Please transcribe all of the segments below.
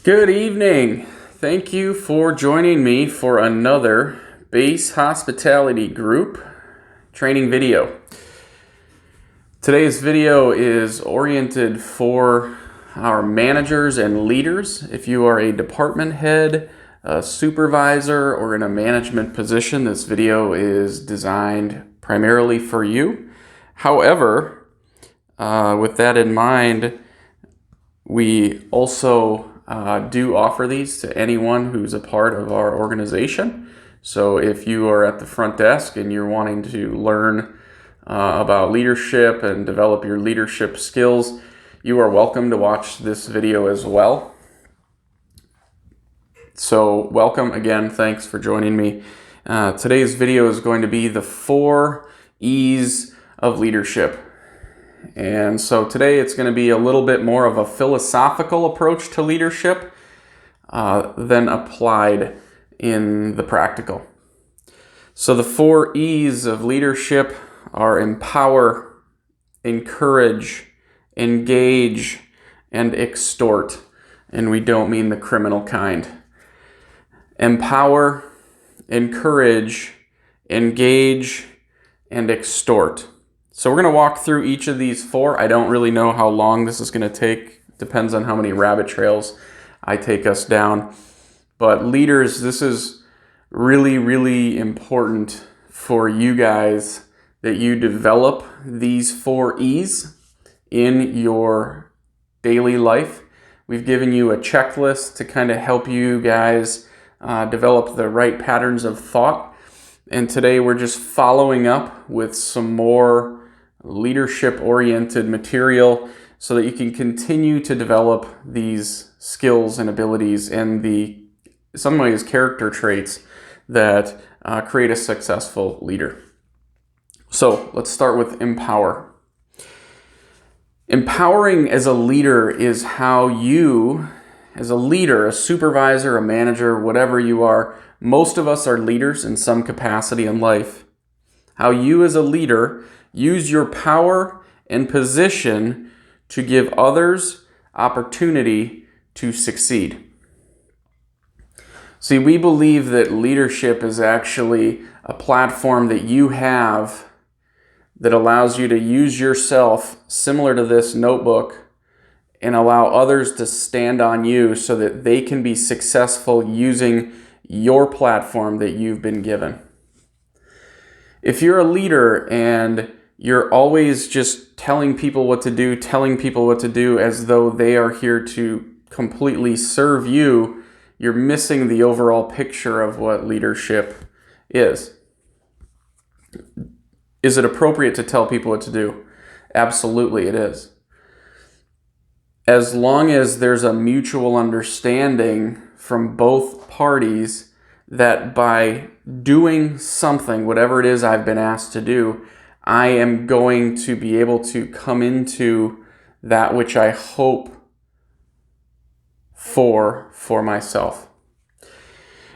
Good evening. Thank you for joining me for another Base Hospitality Group training video. Today's video is oriented for our managers and leaders. If you are a department head, a supervisor, or in a management position, this video is designed primarily for you. However, with that in mind, we also do offer these to anyone who's a part of our organization. So if you are at the front desk and you're wanting to learn about leadership and develop your leadership skills, you are welcome to watch this video as well. So welcome again. Thanks for joining me. Today's video is going to be the 4 E's of leadership. And so today it's going to be a little bit more of a philosophical approach to leadership than applied in the practical. So the 4 E's of leadership are empower, encourage, engage, and extort. And we don't mean the criminal kind. Empower, encourage, engage, and extort. So we're going to walk through each of these 4. I don't really know how long this is going to take. Depends on how many rabbit trails I take us down. But leaders, this is really, really important for you guys that you develop these 4 E's in your daily life. We've given you a checklist to kind of help you guys develop the right patterns of thought. And today we're just following up with some more leadership-oriented material so that you can continue to develop these skills and abilities and in some ways character traits that create a successful leader. So let's start with empower. Empowering as a leader is how you, as a leader, a supervisor, a manager, whatever you are, most of us are leaders in some capacity in life. How you as a leader use your power and position to give others opportunity to succeed. See, we believe that leadership is actually a platform that you have that allows you to use yourself, similar to this notebook, and allow others to stand on you so that they can be successful using your platform that you've been given. If you're a leader and you're always just telling people what to do as though they are here to completely serve you, you're missing the overall picture of what leadership is. Is it appropriate to tell people what to do? Absolutely it is. As long as there's a mutual understanding from both parties that by doing something, whatever it is I've been asked to do, I am going to be able to come into that which I hope for myself.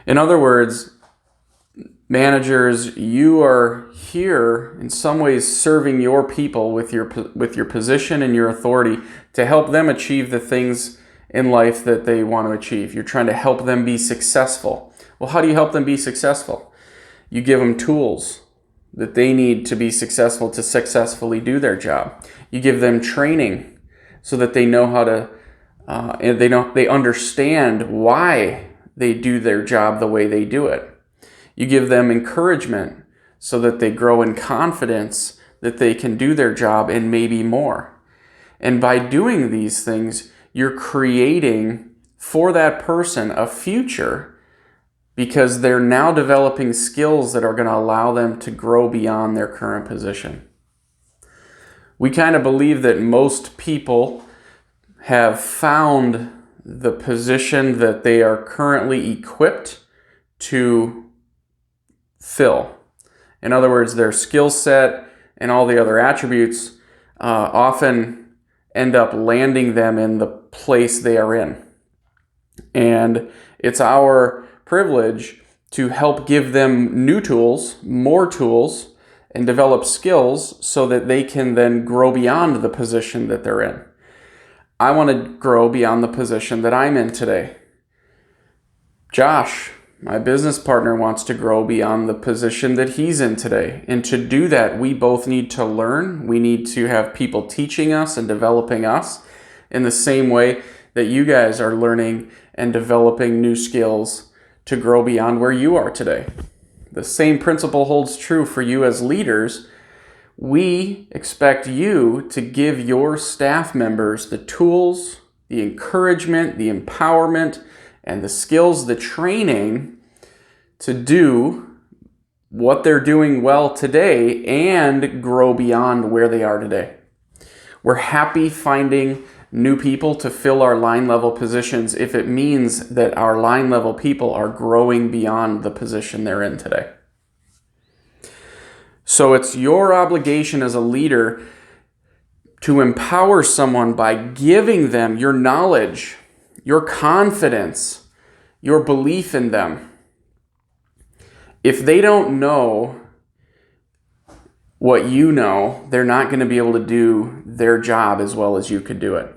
In other words, managers, you are here in some ways serving your people with your position and your authority to help them achieve the things in life that they want to achieve. You're trying to help them be successful. Well, how do you help them be successful? You give them tools that they need to be successful to successfully do their job. You give them training so that they know how to, and they understand why they do their job the way they do it. You give them encouragement so that they grow in confidence that they can do their job and maybe more. And by doing these things, you're creating for that person a future because they're now developing skills that are going to allow them to grow beyond their current position. We kind of believe that most people have found the position that they are currently equipped to fill. In other words, their skill set and all the other attributes often end up landing them in the place they are in. And it's our privilege to help give them new tools, more tools, and develop skills so that they can then grow beyond the position that they're in. I want to grow beyond the position that I'm in today. Josh, my business partner, wants to grow beyond the position that he's in today. And to do that, we both need to learn. We need to have people teaching us and developing us in the same way that you guys are learning and developing new skills to grow beyond where you are today. The same principle holds true for you as leaders. We expect you to give your staff members the tools, the encouragement, the empowerment, and the skills, the training to do what they're doing well today and grow beyond where they are today. We're happy finding new people to fill our line level positions if it means that our line level people are growing beyond the position they're in today. So it's your obligation as a leader to empower someone by giving them your knowledge, your confidence, your belief in them. If they don't know what you know, they're not going to be able to do their job as well as you could do it.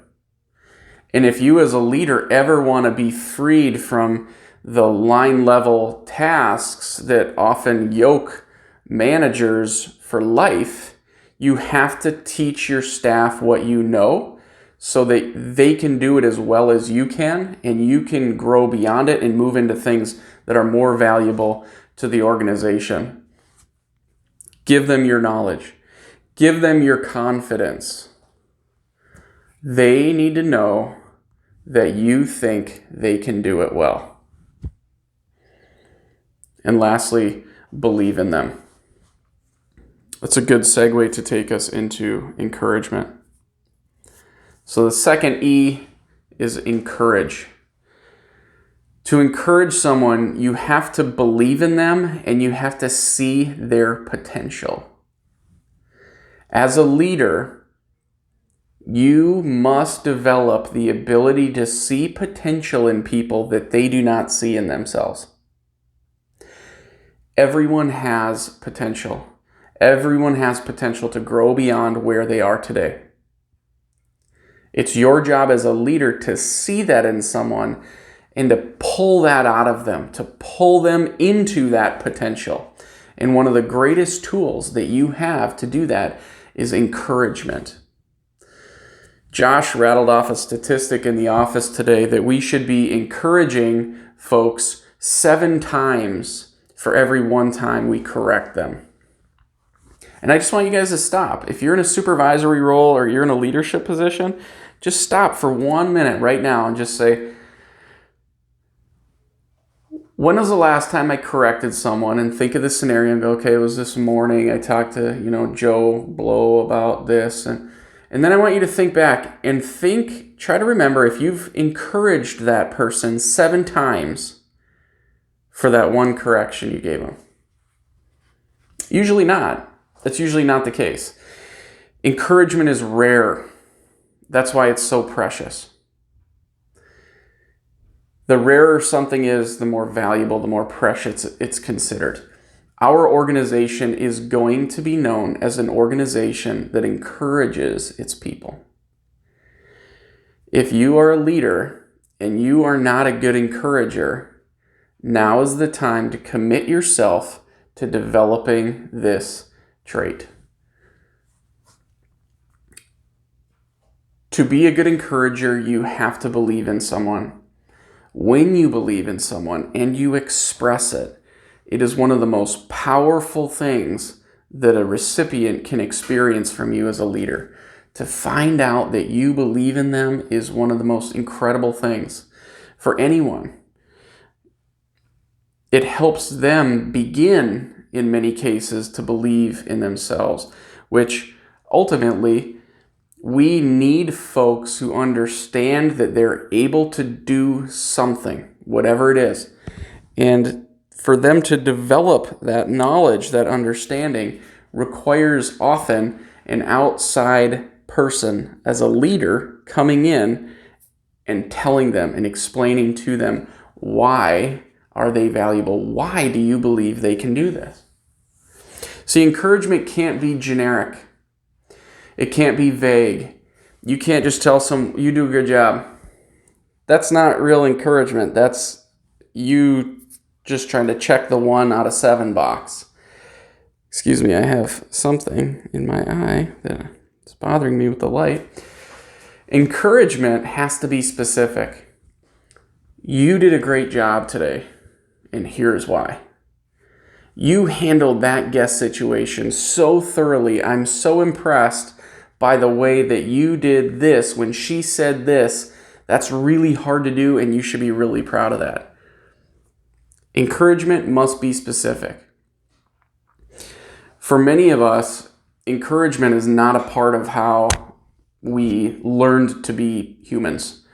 And if you as a leader ever want to be freed from the line level tasks that often yoke managers for life, you have to teach your staff what you know so that they can do it as well as you can, and you can grow beyond it and move into things that are more valuable to the organization. Give them your knowledge. Give them your confidence. They need to know that you think they can do it well. And lastly, believe in them. That's a good segue to take us into encouragement. So the second E is encourage. To encourage someone, you have to believe in them and you have to see their potential. As a leader, you must develop the ability to see potential in people that they do not see in themselves. Everyone has potential. Everyone has potential to grow beyond where they are today. It's your job as a leader to see that in someone and to pull that out of them, to pull them into that potential. And one of the greatest tools that you have to do that is encouragement. Josh rattled off a statistic in the office today that we should be encouraging folks 7 times for every 1 time we correct them. And I just want you guys to stop. If you're in a supervisory role or you're in a leadership position, just stop for 1 minute right now and just say, when was the last time I corrected someone? And think of the scenario and go, okay, it was this morning. I talked to, Joe Blow about this. And then I want you to think back and try to remember if you've encouraged that person 7 times for that one correction you gave them. Usually not. That's usually not the case. Encouragement is rare. That's why it's so precious. The rarer something is, the more valuable, the more precious it's considered. Our organization is going to be known as an organization that encourages its people. If you are a leader and you are not a good encourager, now is the time to commit yourself to developing this trait. To be a good encourager, you have to believe in someone. When you believe in someone and you express it, it is one of the most powerful things that a recipient can experience from you as a leader. To find out that you believe in them is one of the most incredible things for anyone. It helps them begin, in many cases, to believe in themselves, which ultimately we need folks who understand that they're able to do something, whatever it is. And for them to develop that knowledge, that understanding, requires often an outside person as a leader coming in and telling them and explaining to them, why are they valuable? Why do you believe they can do this? See, encouragement can't be generic. It can't be vague. You can't just tell someone, you do a good job. That's not real encouragement. That's you just trying to check the 1 out of 7 box. Excuse me, I have something in my eye that's bothering me with the light. Encouragement has to be specific. You did a great job today, and here's why. You handled that guest situation so thoroughly. I'm so impressed by the way that you did this when she said this. That's really hard to do, and you should be really proud of that. Encouragement must be specific. For many of us, encouragement is not a part of how we learned to be humans.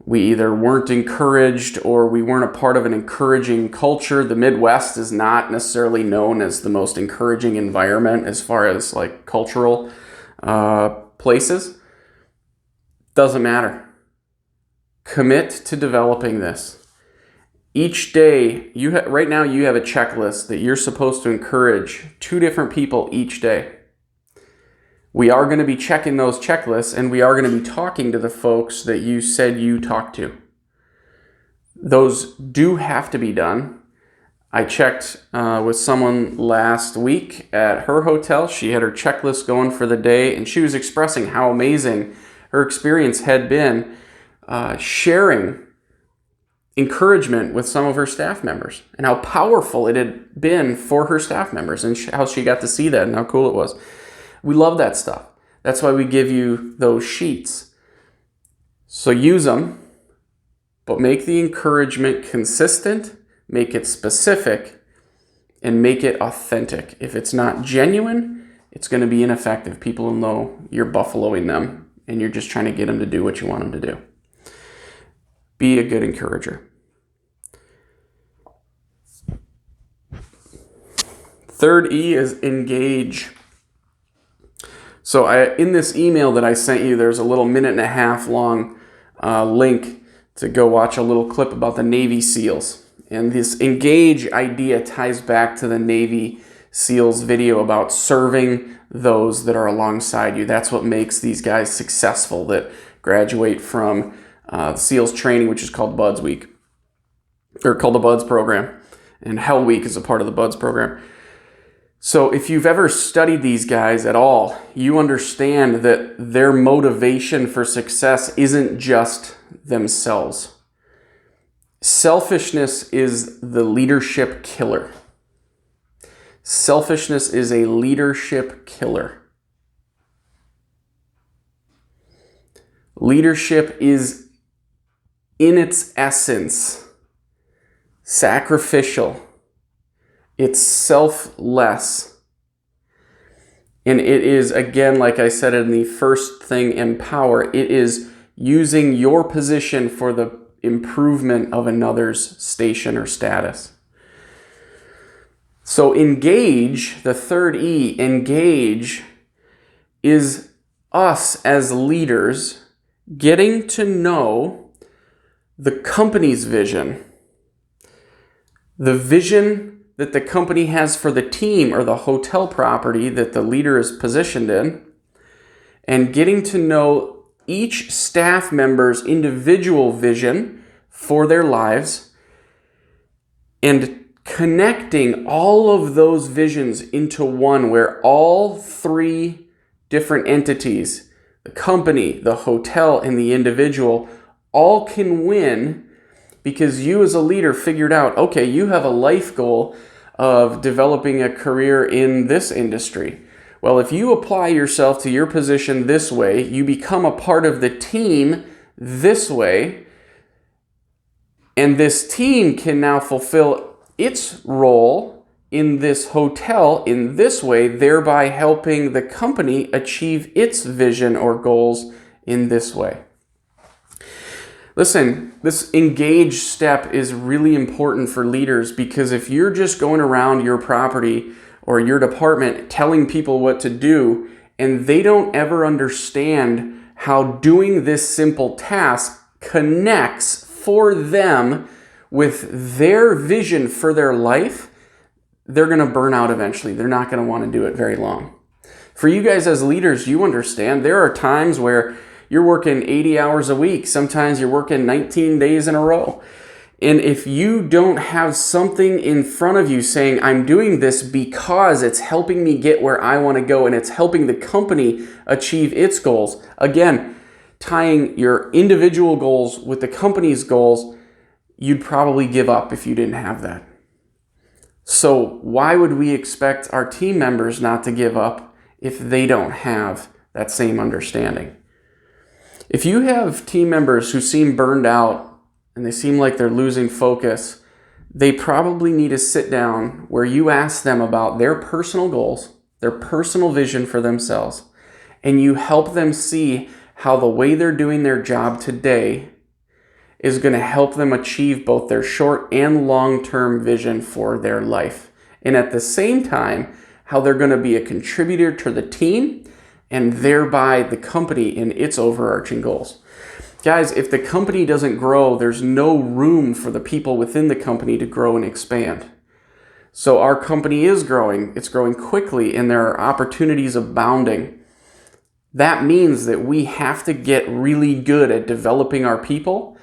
We either weren't encouraged or we weren't a part of an encouraging culture. The Midwest is not necessarily known as the most encouraging environment as far as like cultural places. Doesn't matter. Commit to developing this. Each day, right now you have a checklist that you're supposed to encourage 2 different people each day. We are going to be checking those checklists, and we are going to be talking to the folks that you said you talked to. Those do have to be done. I checked with someone last week at her hotel. She had her checklist going for the day, and she was expressing how amazing her experience had been sharing encouragement with some of her staff members and how powerful it had been for her staff members and how she got to see that and how cool it was. We love that stuff. That's why we give you those sheets. So use them, but make the encouragement consistent, make it specific, and make it authentic. If it's not genuine, it's going to be ineffective. People will know you're buffaloing them and you're just trying to get them to do what you want them to do. Be a good encourager. Third E is engage. So in this email that I sent you, there's a little 1.5 minute long link to go watch a little clip about the Navy SEALs. And this engage idea ties back to the Navy SEALs video about serving those that are alongside you. That's what makes these guys successful that graduate from SEALs training, which is called Buds Week, or called the Buds program. And Hell Week is a part of the Buds program. So if you've ever studied these guys at all, you understand that their motivation for success isn't just themselves. Selfishness is the leadership killer. Selfishness is a leadership killer. Leadership is, in its essence, sacrificial. It's selfless. And it is, again, like I said in the first thing, empower. It is using your position for the improvement of another's station or status. So engage, the third E, engage, is us as leaders getting to know the company's vision, the vision that the company has for the team or the hotel property that the leader is positioned in, and getting to know each staff member's individual vision for their lives and connecting all of those visions into one where all 3 different entities, the company, the hotel, and the individual, all can win because you as a leader figured out, okay, you have a life goal of developing a career in this industry. Well, if you apply yourself to your position this way, you become a part of the team this way, and this team can now fulfill its role in this hotel in this way, thereby helping the company achieve its vision or goals in this way. Listen, this engage step is really important for leaders because if you're just going around your property or your department telling people what to do and they don't ever understand how doing this simple task connects for them with their vision for their life, they're going to burn out eventually. They're not going to want to do it very long. For you guys as leaders, you understand there are times where you're working 80 hours a week. Sometimes you're working 19 days in a row. And if you don't have something in front of you saying, I'm doing this because it's helping me get where I want to go and it's helping the company achieve its goals, again, tying your individual goals with the company's goals, you'd probably give up if you didn't have that. So why would we expect our team members not to give up if they don't have that same understanding? If you have team members who seem burned out and they seem like they're losing focus, they probably need to sit down where you ask them about their personal goals, their personal vision for themselves, and you help them see how the way they're doing their job today is going to help them achieve both their short and long-term vision for their life. And at the same time, how they're going to be a contributor to the team and thereby the company in its overarching goals. Guys, if the company doesn't grow, there's no room for the people within the company to grow and expand. So our company is growing. It's growing quickly, and there are opportunities abounding. That means that we have to get really good at developing our people,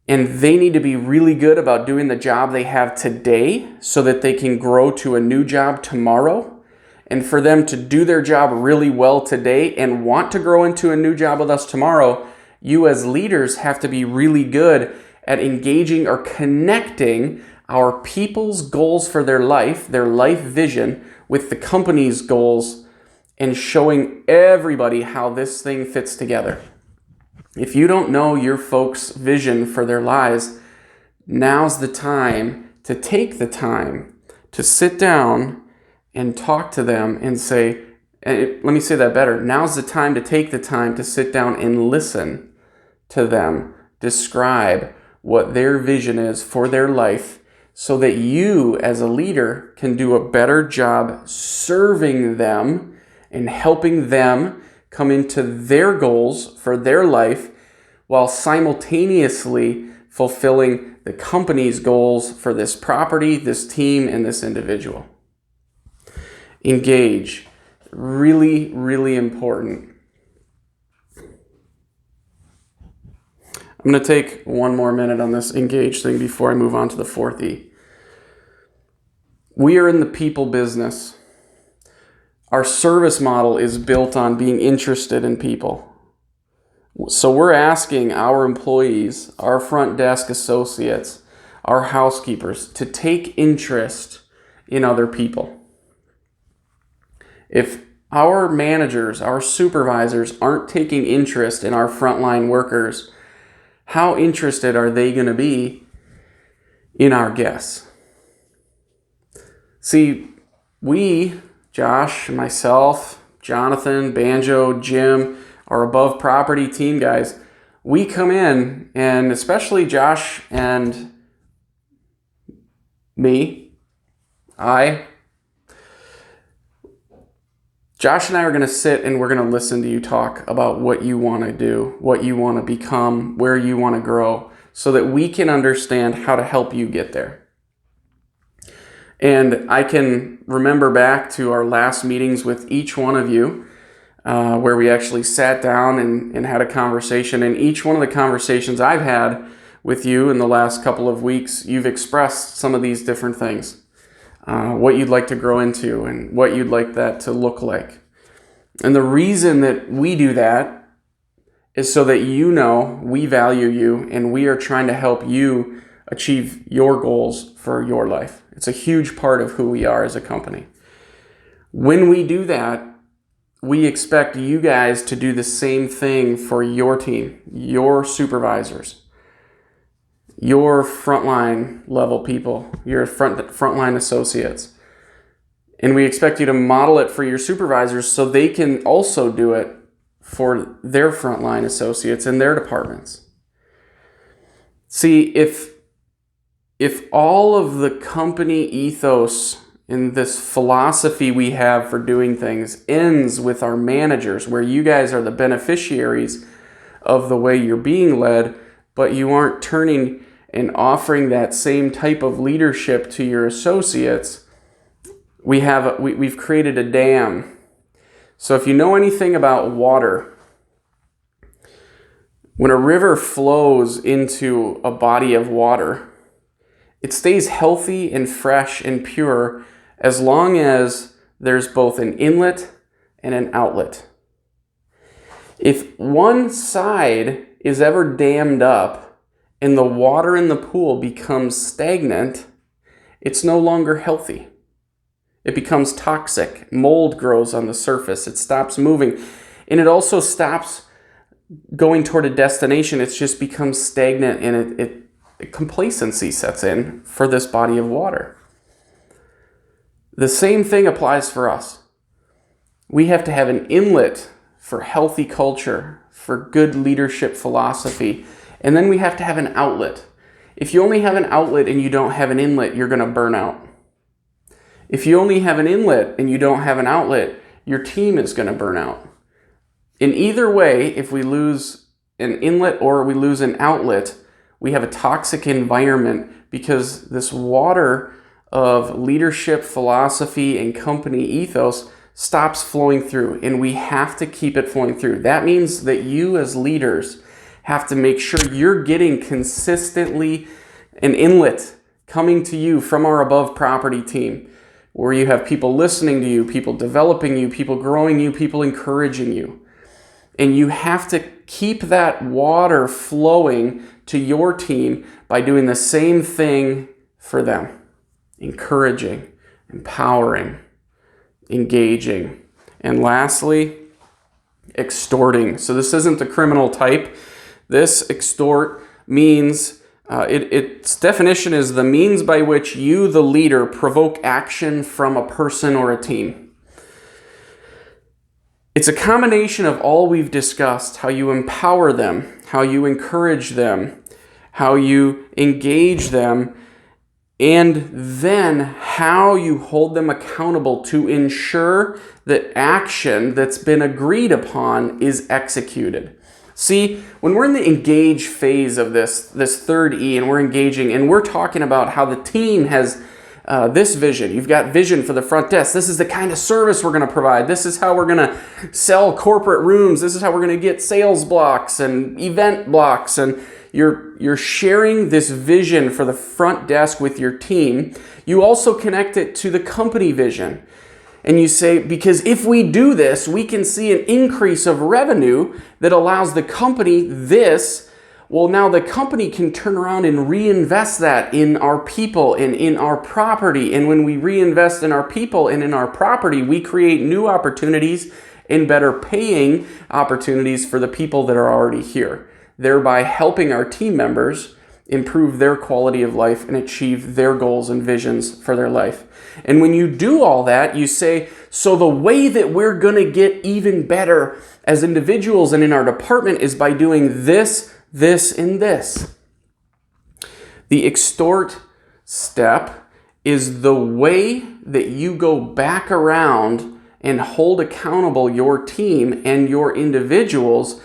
and they need to be really good about doing the job they have today so that they can grow to a new job tomorrow. And for them to do their job really well today and want to grow into a new job with us tomorrow, you as leaders have to be really good at engaging or connecting our people's goals for their life vision, with the company's goals and showing everybody how this thing fits together. If you don't know your folks' vision for their lives, now's the time to take the time to sit down and talk to them and say, let me say that better. Now's the time to take the time to sit down and listen to them describe what their vision is for their life so that you as a leader can do a better job serving them and helping them come into their goals for their life while simultaneously fulfilling the company's goals for this property, this team, and this individual. Engage. Really, really important. I'm going to take one more minute on this engage thing before I move on to the fourth E. We are in the people business. Our service model is built on being interested in people. So we're asking our employees, our front desk associates, our housekeepers to take interest in other people. If our managers, our supervisors aren't taking interest in our frontline workers, how interested are they going to be in our guests? See, we, Josh, myself, Jonathan, Banjo, Jim, our above property team guys, we come in, and especially Josh and me, Josh and I are going to sit and we're going to listen to you talk about what you want to do, what you want to become, where you want to grow, so that we can understand how to help you get there. And I can remember back to our last meetings with each one of you, where we actually sat down and had a conversation. And each one of the conversations I've had with you in the last couple of weeks, you've expressed some of these different things. What you'd like to grow into and what you'd like that to look like. And the reason that we do that is so that you know we value you and we are trying to help you achieve your goals for your life. It's a huge part of who we are as a company. When we do that, we expect you guys to do the same thing for your team, your supervisors, your frontline level people, your frontline associates. And we expect you to model it for your supervisors so they can also do it for their frontline associates in their departments. See, if all of the company ethos and this philosophy we have for doing things ends with our managers, where you guys are the beneficiaries of the way you're being led, but you aren't turning and offering that same type of leadership to your associates, we've created a dam. So if you know anything about water, when a river flows into a body of water, It stays healthy and fresh and pure as long as there's both an inlet and an outlet. If one side is ever dammed up and the water in the pool becomes stagnant, it's no longer healthy. It becomes toxic. Mold grows on the surface. It stops moving. And it also stops going toward a destination. It just becomes stagnant, and complacency sets in for this body of water. The same thing applies for us. We have to have an inlet for healthy culture, for good leadership philosophy, and then we have to have an outlet. If you only have an outlet and you don't have an inlet, you're going to burn out. If you only have an inlet and you don't have an outlet, your team is going to burn out. In either way, if we lose an inlet or we lose an outlet, we have a toxic environment, because this water of leadership philosophy and company ethos stops flowing through, and we have to keep it flowing through. That means that you as leaders have to make sure you're getting consistently an inlet coming to you from our above property team, where you have people listening to you, people developing you, people growing you, people encouraging you. And you have to keep that water flowing to your team by doing the same thing for them. Encouraging, empowering, engaging. And lastly, extorting. So this isn't the criminal type. This extort means, its definition is the means by which you, the leader, provoke action from a person or a team. It's a combination of all we've discussed: how you empower them, how you encourage them, how you engage them, and then how you hold them accountable to ensure that action that's been agreed upon is executed. See, when we're in the engage phase of this third E, and we're engaging and we're talking about how the team has this vision. You've got vision for the front desk. This is the kind of service we're going to provide. This is how we're going to sell corporate rooms. This is how we're going to get sales blocks and event blocks. And you're sharing this vision for the front desk with your team. You also connect it to the company vision. And you say, because if we do this, we can see an increase of revenue that allows the company this. Well, now the company can turn around and reinvest that in our people and in our property. And when we reinvest in our people and in our property, we create new opportunities and better paying opportunities for the people that are already here, thereby helping our team members improve their quality of life and achieve their goals and visions for their life. And when you do all that, you say, so the way that we're going to get even better as individuals and in our department is by doing this, and this. The extort step is the way that you go back around and hold accountable your team and your individuals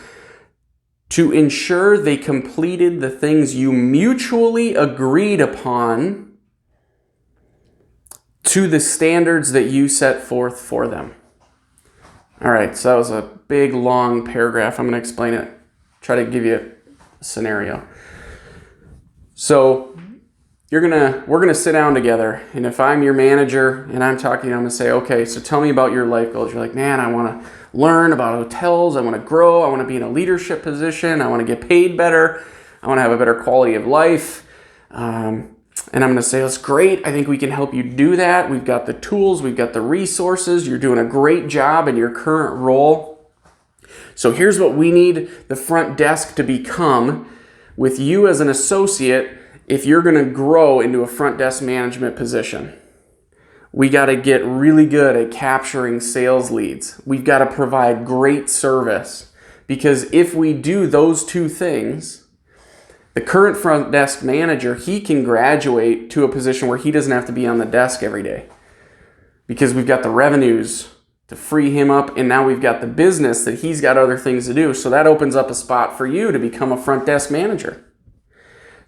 to ensure they completed the things you mutually agreed upon to the standards that you set forth for them. All right, so that was a big, long paragraph. I'm going to explain it, try to give you a scenario. So we're gonna sit down together, and if I'm your manager and I'm talking, I'm gonna say, okay, so tell me about your life goals. You're like, man, I want to learn about hotels. I want to grow. I want to be in a leadership position. I want to get paid better. I want to have a better quality of life. And I'm going to say, that's great. I think we can help you do that. We've got the tools. We've got the resources. You're doing a great job in your current role. So here's what we need the front desk to become with you as an associate if you're going to grow into a front desk management position. We got to get really good at capturing sales leads. We've got to provide great service, because if we do those two things, the current front desk manager, he can graduate to a position where he doesn't have to be on the desk every day, because we've got the revenues to free him up, and now we've got the business that he's got other things to do. So that opens up a spot for you to become a front desk manager.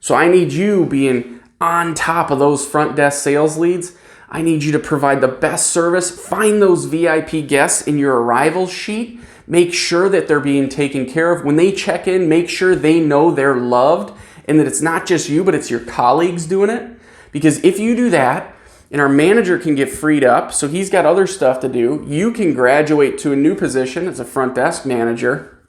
So I need you being on top of those front desk sales leads. I need you to provide the best service. Find those VIP guests in your arrival sheet. Make sure that they're being taken care of. When they check in, make sure they know they're loved and that it's not just you, but it's your colleagues doing it. Because if you do that, and our manager can get freed up, so he's got other stuff to do, you can graduate to a new position as a front desk manager.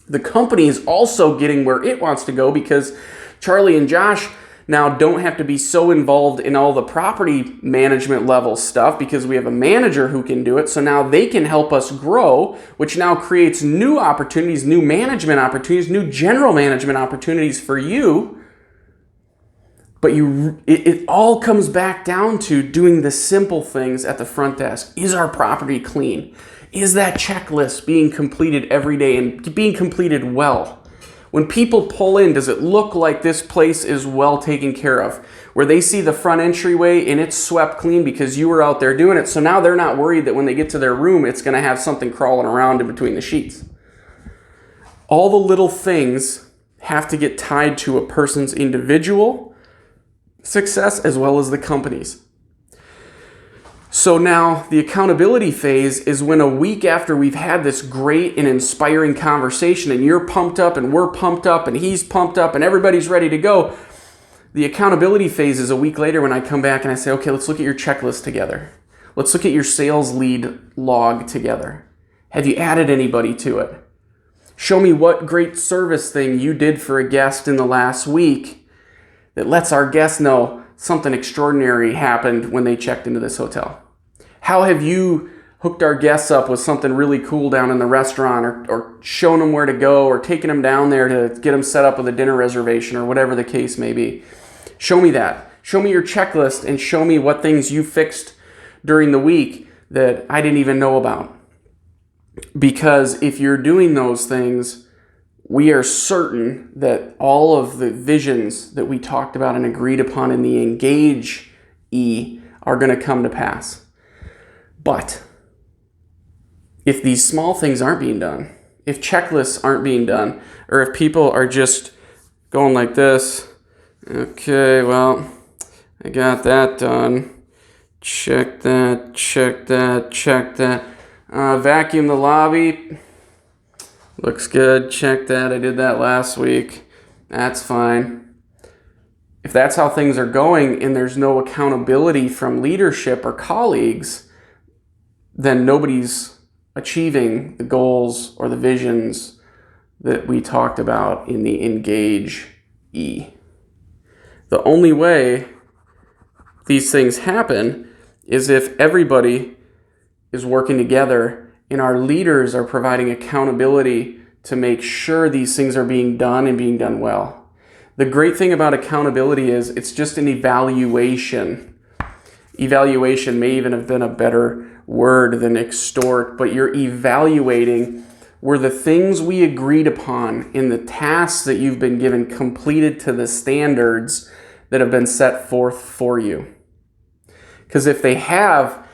The company is also getting where it wants to go because Charlie and Josh now don't have to be so involved in all the property management level stuff because we have a manager who can do it. So now they can help us grow, which now creates new opportunities, new management opportunities, new general management opportunities for you. But it all comes back down to doing the simple things at the front desk. Is our property clean? Is that checklist being completed every day and being completed well? When people pull in, does it look like this place is well taken care of? Where they see the front entryway and it's swept clean because you were out there doing it. So now they're not worried that when they get to their room, it's going to have something crawling around in between the sheets. All the little things have to get tied to a person's individual success as well as the company's. So now the accountability phase is when a week after we've had this great and inspiring conversation and you're pumped up and we're pumped up and he's pumped up and everybody's ready to go, the accountability phase is a week later when I come back and I say, okay, let's look at your checklist together. Let's look at your sales lead log together. Have you added anybody to it? Show me what great service thing you did for a guest in the last week that lets our guests know something extraordinary happened when they checked into this hotel. How have you hooked our guests up with something really cool down in the restaurant or shown them where to go or taken them down there to get them set up with a dinner reservation or whatever the case may be? Show me that. Show me your checklist and show me what things you fixed during the week that I didn't even know about. Because if you're doing those things, we are certain that all of the visions that we talked about and agreed upon in the Engage E are going to come to pass. But if these small things aren't being done, if checklists aren't being done, or if people are just going like this, okay, well, I got that done. Check that, check that, check that. Vacuum the lobby. Looks good. Check that. I did that last week. That's fine. If that's how things are going and there's no accountability from leadership or colleagues, then nobody's achieving the goals or the visions that we talked about in the Engage E. The only way these things happen is if everybody is working together and our leaders are providing accountability to make sure these things are being done and being done well. The great thing about accountability is it's just an evaluation. Evaluation may even have been a better word than extort, but you're evaluating were the things we agreed upon in the tasks that you've been given completed to the standards that have been set forth for you. Because if they have,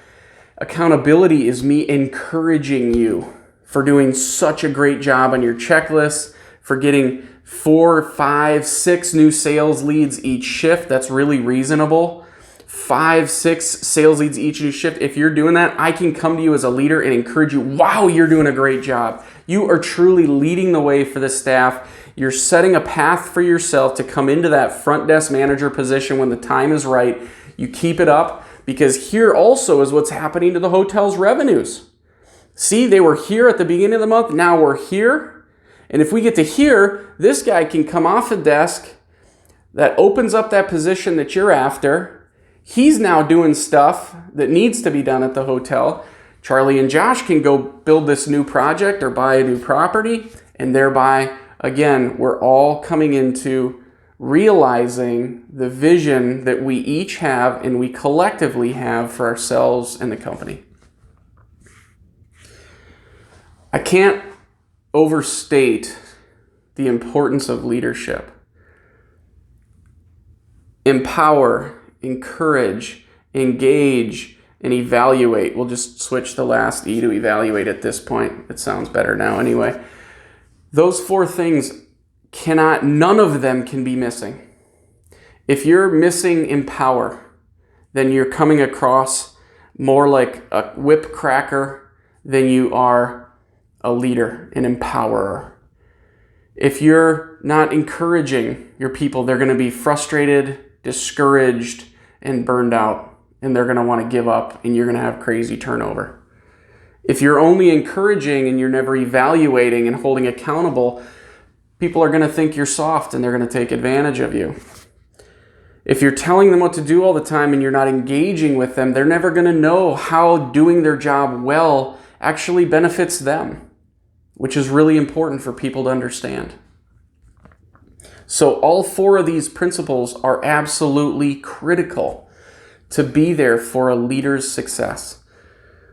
accountability is me encouraging you for doing such a great job on your checklist, for getting 4, 5, 6 new sales leads each shift. That's really reasonable. 5, 6 sales leads each new shift. If you're doing that, I can come to you as a leader and encourage you. Wow, you're doing a great job. You are truly leading the way for the staff. You're setting a path for yourself to come into that front desk manager position when the time is right. You keep it up. Because here also is what's happening to the hotel's revenues. See, they were here at the beginning of the month. Now we're here. And if we get to here, this guy can come off the desk. That opens up that position that you're after. He's now doing stuff that needs to be done at the hotel. Charlie and Josh can go build this new project or buy a new property. And thereby, again, we're all coming into realizing the vision that we each have and we collectively have for ourselves and the company. I can't overstate the importance of leadership. Empower, encourage, engage, and evaluate. We'll just switch the last E to evaluate at this point. It sounds better now anyway. Those 4 things none of them can be missing. If you're missing empower, then you're coming across more like a whip cracker than you are a leader, an empowerer. If you're not encouraging your people, they're going to be frustrated, discouraged, and burned out, and they're going to want to give up, and you're going to have crazy turnover. If you're only encouraging and you're never evaluating and holding accountable, people are going to think you're soft and they're going to take advantage of you. If you're telling them what to do all the time and you're not engaging with them, they're never going to know how doing their job well actually benefits them, which is really important for people to understand. So all 4 of these principles are absolutely critical to be there for a leader's success.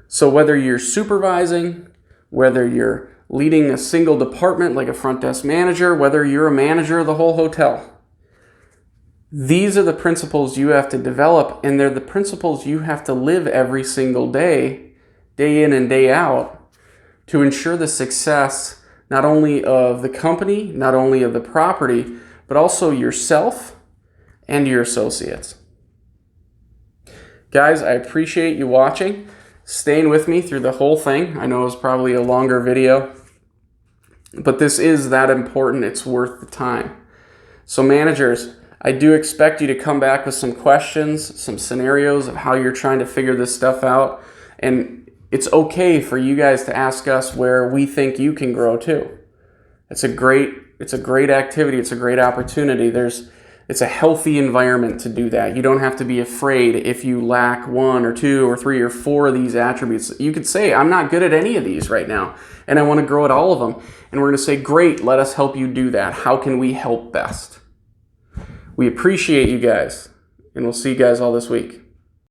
So whether you're supervising, whether you're leading a single department like a front desk manager, whether you're a manager of the whole hotel, these are the principles you have to develop, and they're the principles you have to live every single day, day in and day out, to ensure the success not only of the company, not only of the property, but also yourself and your associates. Guys, I appreciate you watching, staying with me through the whole thing. I know it was probably a longer video, but this is that important. It's worth the time. So managers, I do expect you to come back with some questions, some scenarios of how you're trying to figure this stuff out. And it's okay for you guys to ask us where we think you can grow too. It's a great activity. It's a great opportunity. It's a healthy environment to do that. You don't have to be afraid if you lack 1 or 2 or 3 or 4 of these attributes. You could say, I'm not good at any of these right now, and I want to grow at all of them. And we're going to say, great, let us help you do that. How can we help best? We appreciate you guys, and we'll see you guys all this week.